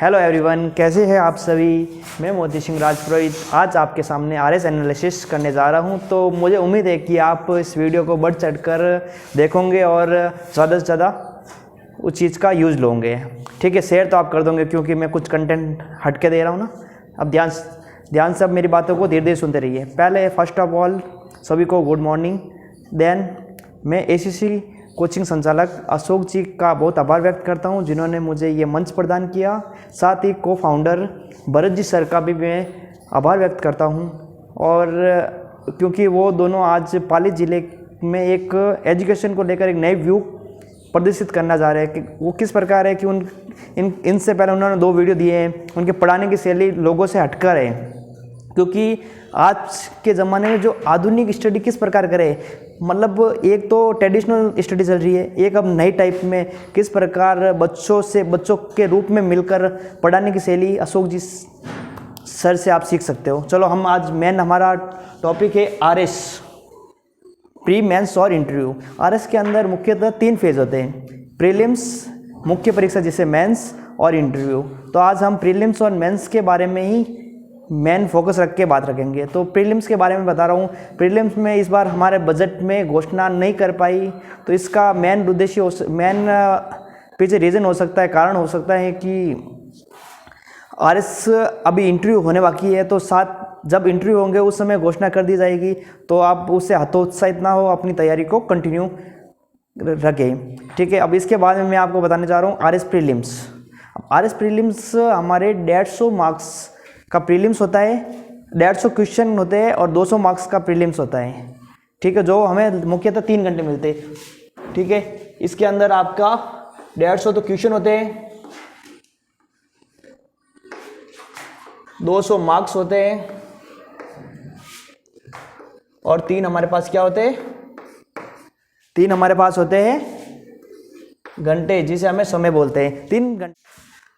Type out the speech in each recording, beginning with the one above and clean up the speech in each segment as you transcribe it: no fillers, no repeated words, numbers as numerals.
Hello everyone, कैसे हैं आप सभी। मैं मोती सिंह राजपुरोहित आज आपके सामने आरएस एनालिसिस करने जा रहा हूं। तो मुझे उम्मीद है कि आप इस वीडियो को बढ़ चढ़कर देखोगे और ज़्यादा से ज़्यादा उस चीज़ का यूज़ लोगे। ठीक है, शेयर तो आप कर दोगे क्योंकि मैं कुछ कंटेंट हट के दे रहा हूँ ना। अब ध्यान से अब मेरी बातों को धीरे धीरे सुनते रहिए। पहले फर्स्ट ऑफ ऑल सभी को गुड मॉर्निंग। देन मैं एसीसी कोचिंग संचालक अशोक जी का बहुत आभार व्यक्त करता हूं जिन्होंने मुझे ये मंच प्रदान किया। साथ ही को फाउंडर भरत जी सर का भी मैं आभार व्यक्त करता हूं, और क्योंकि वो दोनों आज पाली ज़िले में एक एजुकेशन को लेकर एक नई व्यू प्रदर्शित करना जा रहे हैं कि वो किस प्रकार है कि इनसे पहले उन्होंने 2 वीडियो दिए हैं। उनके पढ़ाने की शैली लोगों से हटकर है, क्योंकि आज के ज़माने में जो आधुनिक स्टडी किस प्रकार करे, मतलब एक तो ट्रेडिशनल स्टडी चल रही है, एक अब नई टाइप में किस प्रकार बच्चों के रूप में मिलकर पढ़ाने की शैली अशोक जी सर से आप सीख सकते हो। चलो हम आज हमारा टॉपिक है आरएस, प्री मेंस और इंटरव्यू। आरएस के अंदर मुख्यतः 3 फेज होते हैं, प्रीलिम्स, मुख्य परीक्षा जिसे मेंस, और इंटरव्यू। तो आज हम प्रीलिम्स और मेंस के बारे में ही मेन फोकस रख के बात रखेंगे। तो प्रीलिम्स के बारे में बता रहा हूँ। प्रीलिम्स में इस बार हमारे बजट में घोषणा नहीं कर पाई, तो इसका मेन उद्देश्य पीछे रीज़न हो सकता है, कारण हो सकता है कि आरएस अभी इंटरव्यू होने बाकी है। तो साथ जब इंटरव्यू होंगे उस समय घोषणा कर दी जाएगी, तो आप उससे हतोत्साहित ना हो, अपनी तैयारी को कंटिन्यू रखें। ठीक है, अब इसके बाद में मैं आपको बताने जा रहा हूँ आरएस प्रीलिम्स। आरएस प्रीलिम्स हमारे 150 मार्क्स का प्रीलिम्स होता है, 150 क्वेश्चन होते हैं और 200 मार्क्स का प्रीलिम्स होता है। ठीक है, जो हमें मुख्यतः 3 घंटे मिलते हैं। ठीक है, इसके अंदर आपका 150 तो क्वेश्चन होते हैं, 200 मार्क्स होते हैं, और 3 हमारे पास क्या होते हैं, 3 हमारे पास होते हैं घंटे, जिसे हमें समय बोलते हैं, 3 घंटे।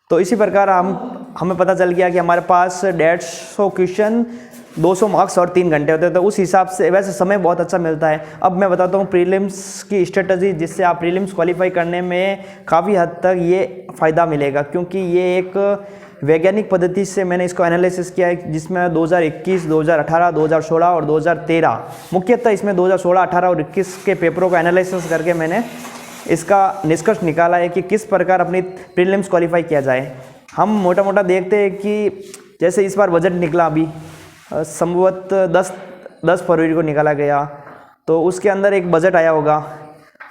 तो इसी प्रकार हमें पता चल गया कि हमारे पास 150 क्वेश्चन, 200 मार्क्स और 3 घंटे होते हैं। तो उस हिसाब से वैसे समय बहुत अच्छा मिलता है। अब मैं बताता हूँ प्रीलिम्स की स्ट्रेटजी, जिससे आप प्रीलिम्स क्वालिफाई करने में काफ़ी हद तक ये फ़ायदा मिलेगा, क्योंकि ये एक वैज्ञानिक पद्धति से मैंने इसको एनालिसिस किया है, जिसमें 2021, 2018, 2016 और 2013, मुख्यतः इसमें 2016, 18 और 21 के पेपरों को एनालिसिस करके मैंने इसका निष्कर्ष निकाला है कि किस प्रकार अपनी प्रीलिम्स क्वालिफाई किया जाए। हम मोटा देखते हैं कि जैसे इस बार बजट निकला, अभी संभवतः 10 फरवरी को निकाला गया, तो उसके अंदर एक बजट आया होगा।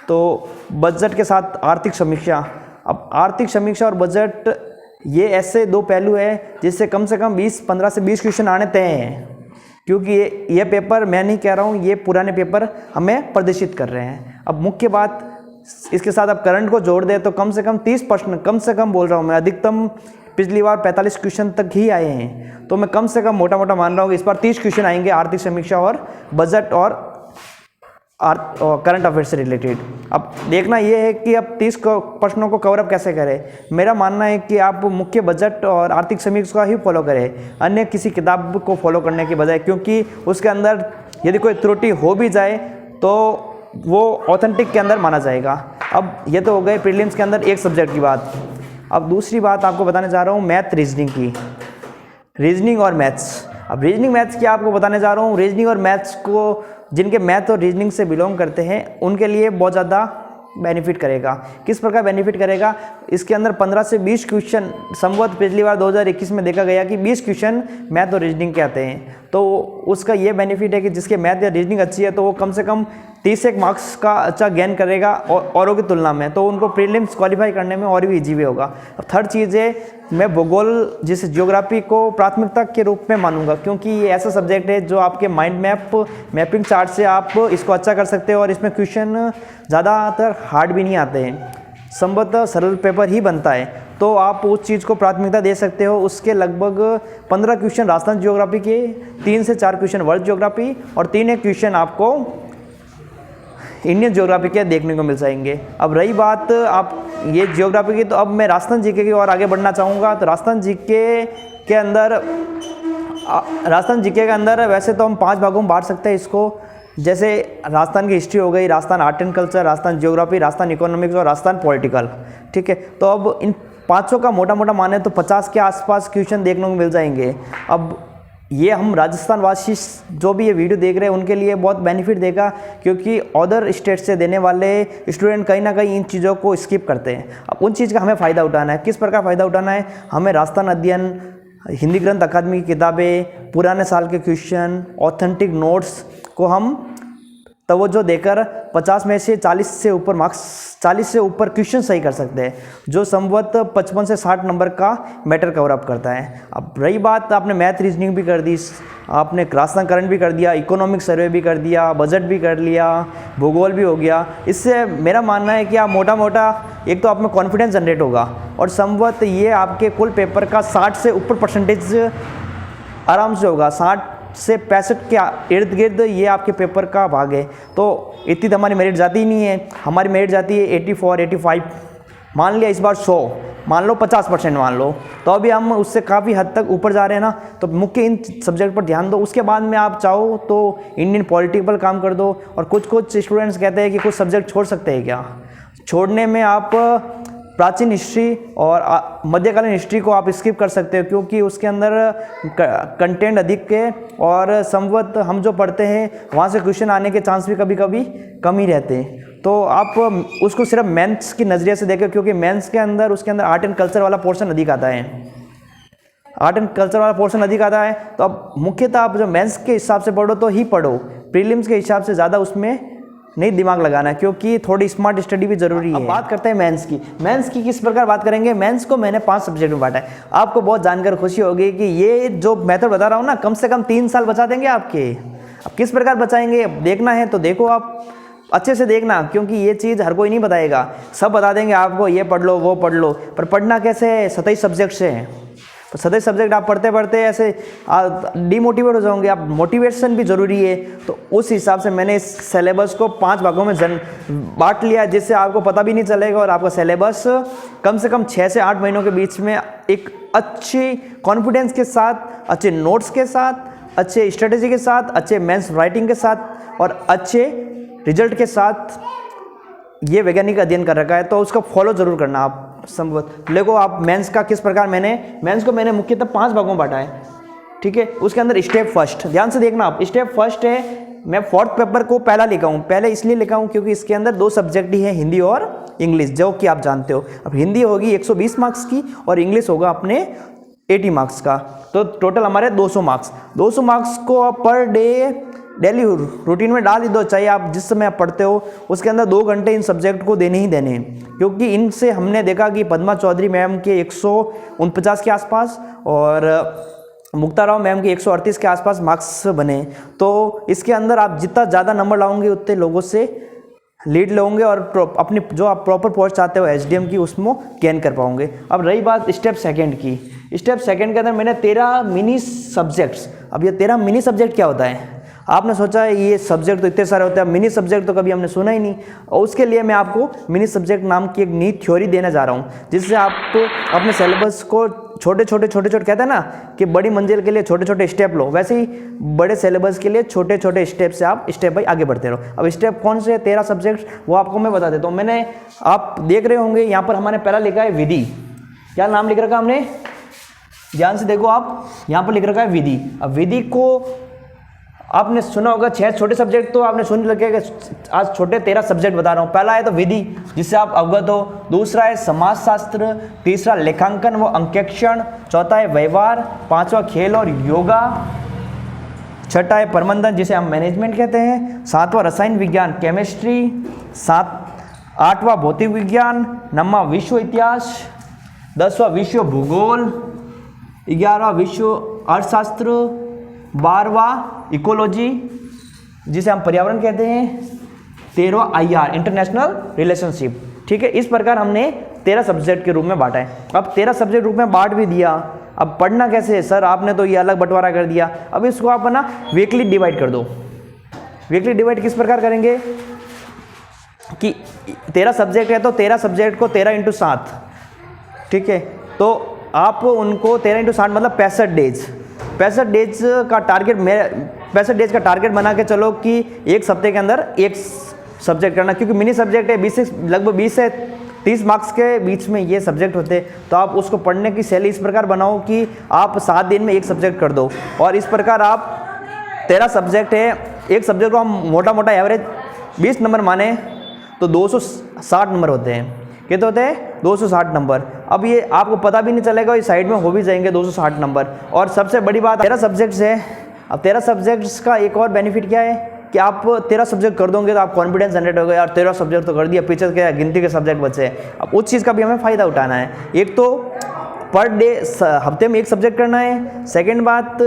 तो बजट के साथ आर्थिक समीक्षा। अब आर्थिक समीक्षा और बजट ये ऐसे 2 पहलू है जिससे कम से कम 15 से 20 क्वेश्चन आने तय हैं, क्योंकि ये पेपर मैं नहीं कह रहा हूँ, ये पुराने पेपर हमें प्रदर्शित कर रहे हैं। अब मुख्य बात, इसके साथ अब करंट को जोड़ दे तो कम से कम 30 प्रश्न, कम से कम बोल रहा हूँ मैं, अधिकतम पिछली बार 45 क्वेश्चन तक ही आए हैं। तो मैं कम से कम मोटा मान रहा हूँ कि इस बार 30 क्वेश्चन आएंगे आर्थिक समीक्षा और बजट और करंट अफेयर से रिलेटेड। अब देखना ये है कि अब 30 प्रश्नों को कवरअप कैसे करें। मेरा मानना है कि आप मुख्य बजट और आर्थिक समीक्षा ही फॉलो करें, अन्य किसी किताब को फॉलो करने के बजाय, क्योंकि उसके अंदर यदि कोई त्रुटि हो भी जाए तो वो ऑथेंटिक के अंदर माना जाएगा। अब ये तो हो गए प्रीलिम्स के अंदर एक सब्जेक्ट की बात। अब दूसरी बात आपको बताने जा रहा हूँ मैथ रीजनिंग की, रीजनिंग और मैथ्स। अब रीजनिंग मैथ्स की आपको बताने जा रहा हूँ। रीजनिंग और मैथ्स को जिनके मैथ और रीजनिंग से बिलोंग करते हैं उनके लिए बहुत ज़्यादा बेनिफिट करेगा। किस प्रकार बेनिफिट करेगा, इसके अंदर 15 से 20 क्वेश्चन, संभवतः पिछली बार 2021 में देखा गया कि 20 क्वेश्चन मैथ और रीजनिंग के आते हैं। तो उसका ये बेनिफिट है कि जिसके मैथ या रीजनिंग अच्छी है तो वो कम से कम 30 मार्क्स का अच्छा गेन करेगा औरों की तुलना में, तो उनको प्रीलिम्स क्वालिफाई करने में और भी ईजी भी होगा। अब थर्ड चीज़ है, मैं भूगोल जिस ज्योग्राफी को प्राथमिकता के रूप में मानूंगा, क्योंकि ये ऐसा सब्जेक्ट है जो आपके माइंड मैपिंग चार्ट से आप इसको अच्छा कर सकते हो, और इसमें क्वेश्चन ज़्यादातर हार्ड भी नहीं आते हैं, संभवतः सरल पेपर ही बनता है। तो आप उस चीज़ को प्राथमिकता दे सकते हो। उसके लगभग 15 क्वेश्चन राजस्थान ज्योग्राफी के, 3 से 4 क्वेश्चन वर्ल्ड ज्योग्राफी, और 3 क्वेश्चन आपको इंडियन ज्योग्राफी के देखने को मिल जाएंगे। अब रही बात आप ये ज्योग्राफी की, तो अब मैं राजस्थान जीके की ओर आगे बढ़ना चाहूँगा। तो राजस्थान जीके के अंदर वैसे तो हम 5 भागों में बांट सकते हैं इसको, जैसे राजस्थान की हिस्ट्री हो गई, Rajasthan art and culture, Rajasthan geography, Rajasthan economics और राजस्थान पॉलिटिकल। ठीक है, तो अब इन 500 का मोटा मोटा माने तो 50 के आसपास क्वेश्चन देखने को मिल जाएंगे। अब ये हम राजस्थान वासी जो भी ये वीडियो देख रहे हैं उनके लिए बहुत बेनिफिट देगा, क्योंकि अदर स्टेट से देने वाले स्टूडेंट कहीं ना कहीं इन चीज़ों को स्किप करते हैं। अब उन चीज़ का हमें फ़ायदा उठाना है। किस प्रकार फ़ायदा उठाना है? हमें राजस्थान अध्ययन, हिंदी ग्रंथ अकादमी की किताबें, पुराने साल के क्वेश्चन, ऑथेंटिक नोट्स को हम तवज्जो देकर 50 में से 40 से ऊपर मार्क्स, 40 से ऊपर क्वेश्चन सही कर सकते हैं, जो संभवत 55 से 60 नंबर का मैटर कवर अप करता है। अब रही बात, आपने मैथ रीजनिंग भी कर दी, आपने राजस्थान करंट भी कर दिया, इकोनॉमिक सर्वे भी कर दिया, बजट भी कर लिया, भूगोल भी हो गया। इससे मेरा मानना है कि आप मोटा मोटा एक तो आप में कॉन्फिडेंस जनरेट होगा और संभवत ये आपके कुल पेपर का 60 से ऊपर परसेंटेज आराम से होगा। 60 से 65 के इर्द गिर्द ये आपके पेपर का भाग है। तो इतनी तो हमारी मेरिट जाती ही नहीं है, हमारी मेरिट जाती है 84, 85, मान लिया इस बार 100, मान लो 50% मान लो, तो अभी हम उससे काफ़ी हद तक ऊपर जा रहे हैं ना। तो मुख्य इन सब्जेक्ट पर ध्यान दो। उसके बाद में आप चाहो तो इंडियन पॉलिटिक पर काम कर दो। और कुछ स्टूडेंट्स कहते हैं कि कुछ सब्जेक्ट छोड़ सकते हैं क्या? छोड़ने में आप प्राचीन हिस्ट्री और मध्यकालीन हिस्ट्री को आप स्किप कर सकते हो, क्योंकि उसके अंदर कंटेंट अधिक है और संभवत हम जो पढ़ते हैं वहाँ से क्वेश्चन आने के चांस भी कभी कभी कम ही रहते हैं। तो आप उसको सिर्फ मेंस की नज़रिए से देखें, क्योंकि मेंस के अंदर उसके अंदर आर्ट एंड कल्चर वाला पोर्शन अधिक आता है, आर्ट एंड कल्चर वाला पोर्शन अधिक आता है। तो अब मुख्यतः आप जो मेंस के हिसाब से पढ़ो तो ही पढ़ो, प्रीलिम्स के हिसाब से ज़्यादा उसमें नहीं दिमाग लगाना है, क्योंकि थोड़ी स्मार्ट स्टडी भी जरूरी है। अब बात करते हैं मेंस की। मेंस की किस प्रकार बात करेंगे? मेंस को मैंने 5 सब्जेक्ट में बांटा है। आपको बहुत जानकर खुशी होगी कि ये जो मेथड बता रहा हूँ ना, कम से कम 3 साल बचा देंगे आपके। अब किस प्रकार बचाएंगे? अब देखना है तो देखो, आप अच्छे से देखना, क्योंकि ये चीज़ हर कोई नहीं बताएगा। सब बता देंगे आपको, ये पढ़ लो वो पढ़ लो, पर पढ़ना कैसे है? 27 सब्जेक्ट से है। तो 27 सब्जेक्ट आप पढ़ते पढ़ते ऐसे डीमोटिवेट हो जाओगे। आप मोटिवेशन भी ज़रूरी है। तो उस हिसाब से मैंने इस सिलेबस को 5 भागों में बांट लिया, जिससे आपको पता भी नहीं चलेगा और आपका सिलेबस कम से कम 6 से 8 महीनों के बीच में एक अच्छी कॉन्फिडेंस के साथ, अच्छे नोट्स के साथ, अच्छे स्ट्रेटेजी के साथ, अच्छे मेंस राइटिंग के साथ और अच्छे रिजल्ट के साथ ये वैज्ञानिक अध्ययन कर रखा है। तो उसको फॉलो जरूर करना आप। संभवत देखो आप मेंस का किस प्रकार मेंस को मैंने मुख्यतः 5 भागों में बांटा है, ठीक है। उसके अंदर स्टेप फर्स्ट, ध्यान से देखना आप, स्टेप फर्स्ट है, मैं 4th पेपर को पहला लिखा हूँ। पहले इसलिए लिखा हूँ क्योंकि इसके अंदर 2 सब्जेक्ट ही हैं, हिंदी और इंग्लिश, जो कि आप जानते हो। अब हिंदी होगी 120 मार्क्स की और इंग्लिश होगा अपने 80 मार्क्स का। तो टोटल हमारे 200 मार्क्स। 200 मार्क्स को आप पर डे डेली रूटीन में डाल ही दो, चाहे आप जिस समय आप पढ़ते हो उसके अंदर 2 घंटे इन सब्जेक्ट को देने ही देने हैं। क्योंकि इनसे हमने देखा कि पद्मा चौधरी मैम के 149 के आसपास और मुक्ता राव मैम के 138 के आसपास मार्क्स बने। तो इसके अंदर आप जितना ज़्यादा नंबर लाओगे उतने लोगों से लीड लोगे और अपनी जो आप प्रॉपर पोस्ट चाहते हो एसडीएम की, उसमें गेन कर पाओगे। अब रही बात स्टेप सेकंड की। स्टेप सेकंड के अंदर मैंने 13 मिनी सब्जेक्ट्स। अब ये 13 मिनी सब्जेक्ट क्या होता है? आपने सोचा है ये सब्जेक्ट तो इतने सारे होते हैं, मिनी सब्जेक्ट तो कभी हमने सुना ही नहीं। और उसके लिए मैं आपको मिनी सब्जेक्ट नाम की एक नई थ्योरी देने जा रहा हूँ, जिससे आप अपने सिलेबस को छोटे छोटे कहते हैं ना कि बड़ी मंजिल के लिए छोटे छोटे स्टेप लो, वैसे ही बड़े सिलेबस के लिए छोटे छोटे स्टेप से आप स्टेप बाई आगे बढ़ते रहो। अब स्टेप कौन से 13 सब्जेक्ट वो आपको मैं बता देता हूँ। मैंने आप देख रहे होंगे यहाँ पर हमारे पहला लिखा है विधि। क्या नाम लिख रखा हमने? ध्यान से देखो आप, यहाँ पर लिख रखा है विधि। अब विधि को आपने सुना होगा, 6 छोटे सब्जेक्ट तो आपने सुन लगे। आज छोटे 13 सब्जेक्ट बता रहा हूँ। पहला है तो विधि, जिससे आप अवगत हो। दूसरा है समाजशास्त्र, तीसरा लेखांकन व अंकेक्षण, चौथा है व्यवहार, 5वां खेल और योगा, छठा है प्रबंधन जिसे हम मैनेजमेंट कहते हैं, 7वां रसायन विज्ञान केमिस्ट्री, 8वां भौतिक विज्ञान, 9वां विश्व इतिहास, 10वां विश्व भूगोल, 11वां विश्व अर्थशास्त्र, 12वां इकोलॉजी जिसे हम पर्यावरण कहते हैं, 13वां IR इंटरनेशनल रिलेशनशिप। ठीक है, इस प्रकार हमने 13 सब्जेक्ट के रूप में बांटा है। अब 13 सब्जेक्ट रूप में बांट भी दिया, अब पढ़ना कैसे है सर? आपने तो ये अलग बंटवारा कर दिया। अब इसको आप ना वीकली डिवाइड कर दो। वीकली डिवाइड किस प्रकार करेंगे कि 13 सब्जेक्ट है तो 13 सब्जेक्ट को 13 × 7, ठीक है। तो आप उनको 13 × 60 मतलब 65 डेज। 65 डेज का टारगेट 65 डेज का टारगेट बना के चलो कि एक सप्ताह के अंदर एक सब्जेक्ट करना, क्योंकि मिनी सब्जेक्ट है 20 से लगभग 20 से 30 मार्क्स के बीच में ये सब्जेक्ट होते हैं, तो आप उसको पढ़ने की शैली इस प्रकार बनाओ कि आप 7 दिन में एक सब्जेक्ट कर दो। और इस प्रकार आप 13 सब्जेक्ट है, एक सब्जेक्ट को हम मोटा मोटा एवरेज 20 नंबर माने तो 260 नंबर होते हैं। कितने होते हैं? 260 नंबर। अब ये आपको पता भी नहीं चलेगा, ये साइड में हो भी जाएंगे 260 नंबर। और सबसे बड़ी बात 13 सब्जेक्ट्स है। अब 13 सब्जेक्ट्स का एक और बेनिफिट क्या है कि आप 13 सब्जेक्ट कर दोगे तो आप कॉन्फिडेंस जनरेट हो गया, यार 13 सब्जेक्ट तो कर दिया, पीछे के गिनती के सब्जेक्ट बचे। अब उस चीज़ का भी हमें फ़ायदा उठाना है। एक तो पर डे हफ्ते में एक सब्जेक्ट करना है, सेकेंड बात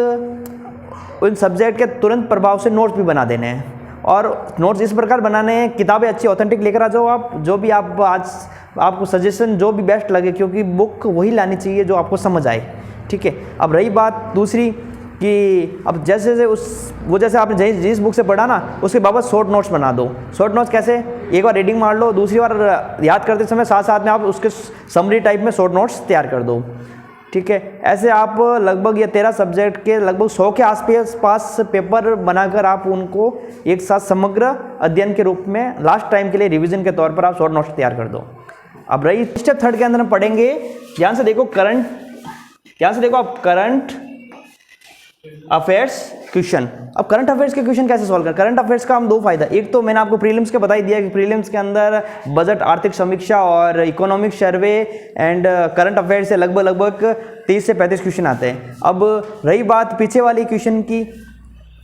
उन सब्जेक्ट के तुरंत प्रभाव से नोट्स भी बना देने हैं। और नोट्स इस प्रकार बनाने हैं, किताबें अच्छी ऑथेंटिक लेकर आ जाओ आप, जो भी आप आज आपको सजेशन जो भी बेस्ट लगे, क्योंकि बुक वही लानी चाहिए जो आपको समझ आए। ठीक है। अब रही बात दूसरी कि अब जैसे आपने जिस बुक से पढ़ा ना, उसके बाबत शॉर्ट नोट्स बना दो। शॉर्ट नोट्स कैसे? एक बार रीडिंग मार लो, दूसरी बार याद करते समय साथ साथ में आप उसके समरी टाइप में शॉर्ट नोट्स तैयार कर दो। ठीक है। ऐसे आप लगभग ये 13 सब्जेक्ट के लगभग 100 के आसपास पेपर बनाकर आप उनको एक साथ समग्र अध्ययन के रूप में लास्ट टाइम के लिए रिवीजन के तौर पर आप शॉर्ट नोट्स तैयार कर दो। अब रही स्टेप 3 के अंदर हम पढ़ेंगे, ध्यान से देखो आप करंट अफेयर्स क्वेश्चन। अब करंट अफेयर्स के क्वेश्चन कैसे सॉल्व करें? करंट अफेयर्स का हम 2 फायदा, एक तो मैंने आपको प्रीलिम्स के बता ही दिया कि प्रीलिम्स के अंदर बजट, आर्थिक समीक्षा और economic survey and current affairs से लगभग 30 से 35 क्वेश्चन आते हैं। अब रही बात पीछे वाली क्वेश्चन की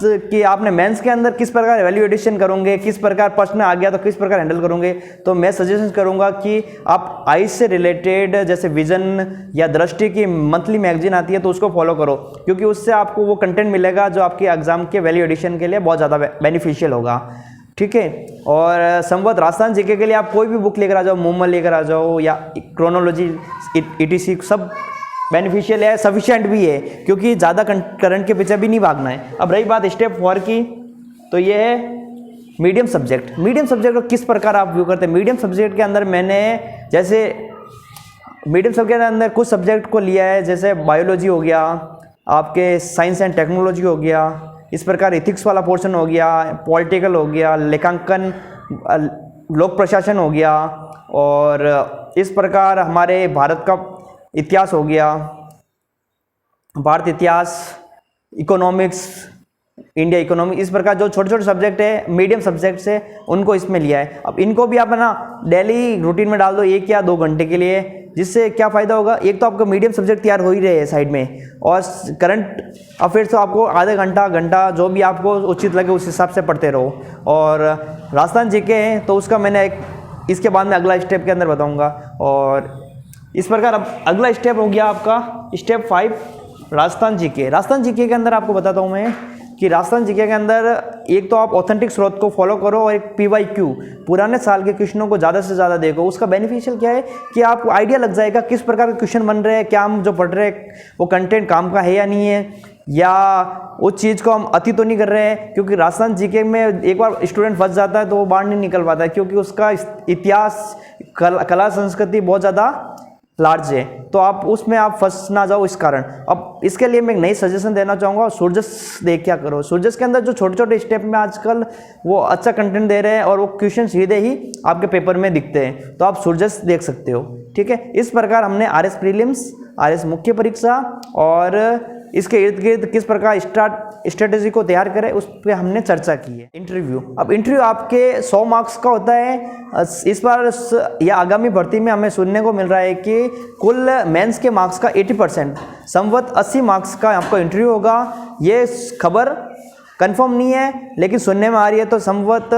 कि आपने मेंस के अंदर किस प्रकार वैल्यूएडिशन करोगे, किस प्रकार प्रश्न आ गया तो किस प्रकार हैंडल करोगे, तो मैं सजेशन करूंगा कि आप आइज से रिलेटेड जैसे विजन या दृष्टि की मंथली मैगजीन आती है तो उसको फॉलो करो, क्योंकि उससे आपको वो कंटेंट मिलेगा जो आपके एग्जाम के वैल्यूएडिशन के लिए बहुत ज़्यादा बेनिफिशियल होगा। ठीक है। और संवत राजस्थान जीके के लिए आप कोई भी बुक लेकर आ जाओ, मूमल लेकर आ जाओ या क्रोनोलॉजी ETC, सब बेनिफिशियल है, सफिशिएंट भी है, क्योंकि ज़्यादा करंट के पीछे भी नहीं भागना है। अब रही बात स्टेप 4 की, तो ये है मीडियम सब्जेक्ट। मीडियम सब्जेक्ट को किस प्रकार आप व्यू करते हैं? मीडियम सब्जेक्ट के अंदर मैंने जैसे मीडियम सब्जेक्ट के अंदर कुछ सब्जेक्ट को लिया है, जैसे बायोलॉजी हो गया, आपके साइंस एंड टेक्नोलॉजी हो गया, इस प्रकार इथिक्स वाला पोर्शन हो गया, पॉलिटिकल हो गया, लेखांकन, लोक प्रशासन हो गया, और इस प्रकार हमारे भारत का इतिहास हो गया, भारत इतिहास, इकोनॉमिक्स, इंडिया इकोनॉमिक्स, इस प्रकार जो छोटे छोटे सब्जेक्ट है मीडियम सब्जेक्ट्स है उनको इसमें लिया है। अब इनको भी आप ना डेली रूटीन में डाल दो 1 या 2 घंटे के लिए, जिससे क्या फ़ायदा होगा? एक तो आपका मीडियम सब्जेक्ट तैयार हो ही रहे हैं साइड में, और करंट अफेयर्स तो आपको आधा घंटा जो भी आपको उचित लगे उस हिसाब से पढ़ते रहो। और राजस्थान जीके है तो उसका मैंने इसके बाद में अगला स्टेप के अंदर बताऊँगा। और इस प्रकार अब अगला स्टेप हो गया आपका step 5 Rajasthan GK. Rajasthan GK के अंदर आपको बताता हूँ मैं कि राजस्थान जीके के अंदर एक तो आप ऑथेंटिक स्रोत को फॉलो करो, और एक PYQ पुराने साल के क्वेश्चनों को ज़्यादा से ज़्यादा देखो। उसका बेनिफिशियल क्या है कि आपको आइडिया लग जाएगा किस प्रकार के क्वेश्चन बन रहे हैं, क्या हम जो पढ़ रहे हैं वो कंटेंट काम का है या नहीं है, या उस चीज़ को हम अति तो नहीं कर रहे हैं। क्योंकि राजस्थान जीके में एक बार स्टूडेंट फंस जाता है तो वो बाहर नहीं निकल पाता है, क्योंकि उसका इतिहास, कला संस्कृति बहुत ज़्यादा लार्ज है, तो आप उसमें आप फंस ना जाओ इस कारण। अब इसके लिए मैं एक नई सजेशन देना चाहूँगा, सूरजस देख क्या करो। सूरजस के अंदर जो छोटे छोटे स्टेप में आजकल वो अच्छा कंटेंट दे रहे हैं और वो क्वेश्चन सीधे ही आपके पेपर में दिखते हैं, तो आप सूरजस देख सकते हो। ठीक है। इस प्रकार हमने RS प्रीलिम्स, RS मुख्य परीक्षा और इसके इर्द गिर्द किस प्रकार स्ट्रेटेजी को तैयार करें उस पर हमने चर्चा की है। इंटरव्यू, अब इंटरव्यू आपके 100 मार्क्स का होता है। इस बार या आगामी भर्ती में हमें सुनने को मिल रहा है कि कुल मेंस के मार्क्स का 80% संवत 80 मार्क्स का आपका इंटरव्यू होगा। ये खबर कंफर्म नहीं है, लेकिन सुनने में आ रही है, तो संवत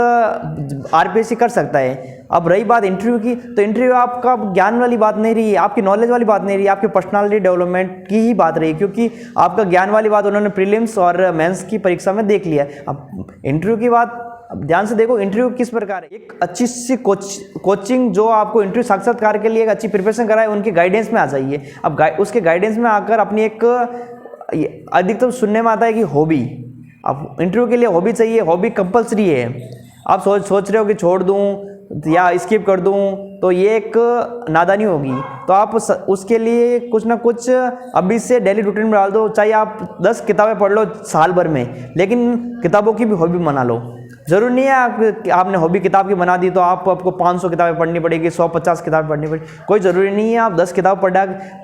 RPSC कर सकता है। अब रही बात इंटरव्यू की, तो इंटरव्यू आपका ज्ञान वाली बात नहीं रही, आपकी नॉलेज वाली बात नहीं रही, आपकी पर्सनालिटी डेवलपमेंट की ही बात रही, क्योंकि आपका ज्ञान वाली बात उन्होंने प्रीलिम्स और मेंस की परीक्षा में देख लिया। अब इंटरव्यू की बात, अब ध्यान से देखो इंटरव्यू किस प्रकार है। एक अच्छी सी कोचिंग जो आपको इंटरव्यू साक्षात्कार के लिए एक अच्छी प्रिपरेशन कराए, उनके गाइडेंस में आ जाइए। अब उसके गाइडेंस में आकर अपनी एक अधिकतम सुनने में आता है कि हॉबी, अब इंटरव्यू के लिए हॉबी चाहिए, हॉबी कंपलसरी है। आप सोच रहे हो कि छोड़ दूं या स्किप कर दूं, तो ये एक नादानी होगी। तो आप उसके लिए कुछ ना कुछ अभी से डेली रूटीन में डाल दो। चाहे आप 10 किताबें पढ़ लो साल भर में, लेकिन किताबों की भी हॉबी बना लो। ज़रूरी नहीं है आपने हॉबी किताब की बना दी तो आपको 500 किताबें पढ़नी पड़ेगी, 150 किताबें पढ़नी पड़ेगी, कोई ज़रूरी नहीं है। आप 10 किताब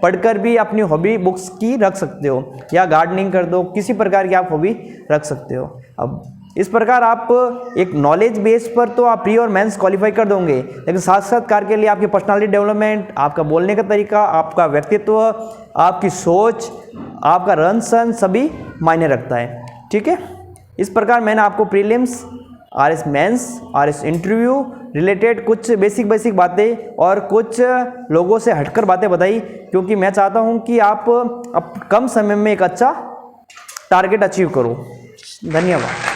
पढ़कर भी अपनी हॉबी बुक्स की रख सकते हो, या गार्डनिंग कर दो, किसी प्रकार की आप हॉबी रख सकते हो। अब इस प्रकार आप एक नॉलेज बेस पर तो आप प्री और मेंस क्वालिफाई कर दोगे, लेकिन साक्षात्कार के लिए आपकी पर्सनालिटी डेवलपमेंट, आपका बोलने का तरीका, आपका व्यक्तित्व, आपकी सोच, आपका रहन सहन सभी मायने रखता है। ठीक है, इस प्रकार मैंने आपको prelims, RS mains, RS interview related कुछ बेसिक बातें और कुछ लोगों से हटकर बातें बताई, क्योंकि मैं चाहता हूं कि आप कम समय में एक अच्छा टारगेट अचीव करो। धन्यवाद।